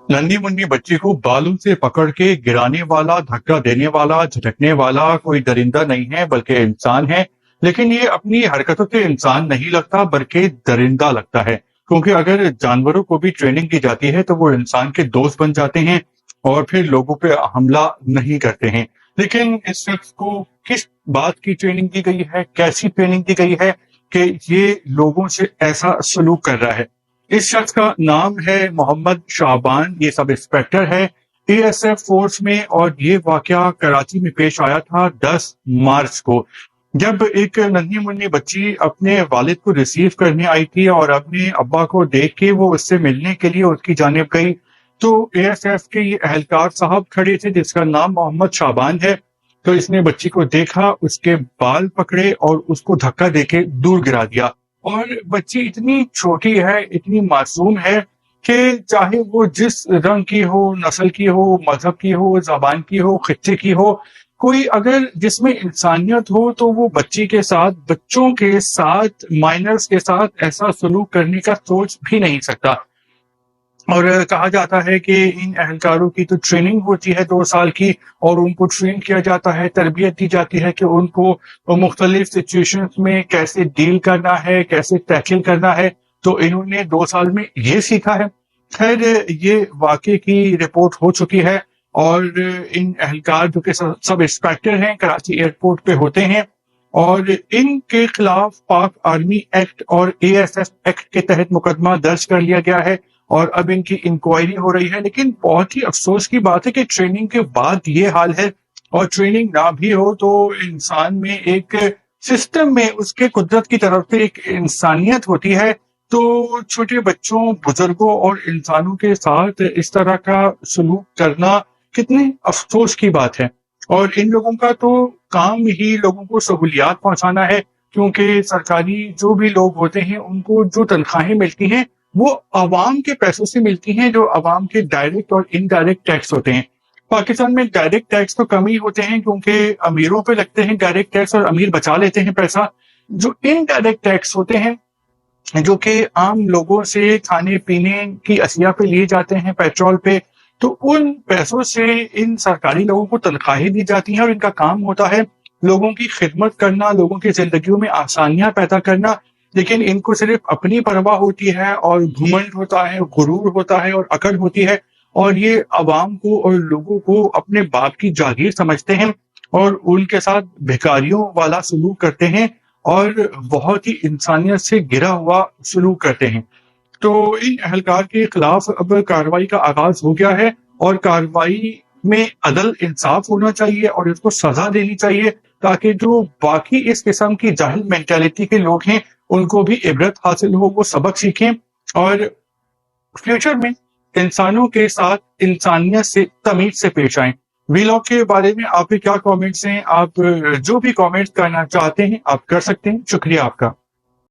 नन्ही मुन्नी बच्ची को बालों से पकड़ के गिराने वाला, धक्का देने वाला, झटकने वाला कोई दरिंदा नहीं है बल्कि इंसान है। लेकिन ये अपनी हरकतों से इंसान नहीं लगता बल्कि दरिंदा लगता है, क्योंकि अगर जानवरों को भी ट्रेनिंग की जाती है तो वो इंसान के दोस्त बन जाते हैं और फिर लोगों पे हमला नहीं करते हैं। लेकिन इस शख्स को किस बात की ट्रेनिंग दी गई है, कैसी ट्रेनिंग दी गई है कि ये लोगों से ऐसा सलूक कर रहा है? इस शख्स का नाम है मोहम्मद शाबान। ये सब इंस्पेक्टर है एएसएफ फोर्स में, और ये वाकया कराची में पेश आया था 10 मार्च को, जब एक नन्ही मुन्नी बच्ची अपने वालिद को रिसीव करने आई थी और अपने अब्बा को देख के वो उससे मिलने के लिए उसकी जानिब गई। तो एएसएफ के ये एहलकार साहब खड़े थे जिसका नाम मोहम्मद शाबान है। तो इसने बच्ची को देखा, उसके बाल पकड़े और उसको धक्का देके दूर गिरा दिया। और बच्ची इतनी छोटी है, इतनी मासूम है कि चाहे वो जिस रंग की हो, नस्ल की हो, मजहब की हो, जबान की हो, खित्ते की हो, कोई अगर जिसमें इंसानियत हो तो वो बच्ची के साथ, बच्चों के साथ, माइनर्स के साथ ऐसा सलूक करने का सोच भी नहीं सकता। और कहा जाता है कि इन एहलकारों की तो ट्रेनिंग होती है 2 साल की, और उनको ट्रेन किया जाता है, तरबियत दी जाती है कि उनको मुख्तलिफ सिचुएशंस में कैसे डील करना है, कैसे टैकल करना है। तो इन्होंने 2 साल में ये सीखा है। खैर, ये वाकई की रिपोर्ट हो चुकी है और इन एहलकार जो कि सब इंस्पेक्टर हैं, कराची एयरपोर्ट पे होते हैं, और इनके खिलाफ पाक आर्मी एक्ट और एएसएफ एक्ट के तहत मुकदमा दर्ज कर लिया गया है और अब इनकी इंक्वायरी हो रही है। लेकिन बहुत ही अफसोस की बात है कि ट्रेनिंग के बाद ये हाल है, और ट्रेनिंग ना भी हो तो इंसान में एक सिस्टम में उसके कुदरत की तरफ से एक इंसानियत होती है। तो छोटे बच्चों, बुजुर्गों और इंसानों के साथ इस तरह का सलूक करना कितने अफसोस की बात है। और इन लोगों का तो काम ही लोगों को सहूलियात पहुंचाना है, क्योंकि सरकारी जो भी लोग होते हैं उनको जो तनख्वाहें मिलती हैं वो अवाम के पैसों से मिलती हैं, जो अवाम के डायरेक्ट और इनडायरेक्ट टैक्स होते हैं। पाकिस्तान में डायरेक्ट टैक्स तो कम ही होते हैं क्योंकि अमीरों पे लगते हैं डायरेक्ट टैक्स और अमीर बचा लेते हैं पैसा। जो इनडायरेक्ट टैक्स होते हैं, जो कि आम लोगों से खाने पीने की अशिया पे लिए जाते हैं, पेट्रोल पे, तो उन पैसों से इन सरकारी लोगों को तनख्वाहें दी जाती हैं और इनका काम होता है लोगों की खिदमत करना, लोगों की जिंदगियों में आसानियां पैदा करना। लेकिन इनको सिर्फ अपनी परवाह होती है और घुमंड होता है, गुरूर होता है और अकड़ होती है, और ये अवाम को और लोगों को अपने बाप की जागीर समझते हैं और उनके साथ भिखारियों वाला सलूक करते हैं और बहुत ही इंसानियत से गिरा हुआ सलूक करते हैं। तो इन एहलकार के खिलाफ अब कार्रवाई का आगाज हो गया है, और कार्रवाई में अदल इंसाफ होना चाहिए और इसको सजा देनी चाहिए, ताकि जो बाकी इस किस्म की जाहिल मेंटालिटी के लोग हैं उनको भी इबरत हासिल हो, वो सबक सीखें और फ्यूचर में इंसानों के साथ इंसानियत से, तमीज से पेश आएं। वीलॉग के बारे में आपके क्या कमेंट्स हैं? आप जो भी कमेंट्स करना चाहते हैं आप कर सकते हैं। शुक्रिया आपका।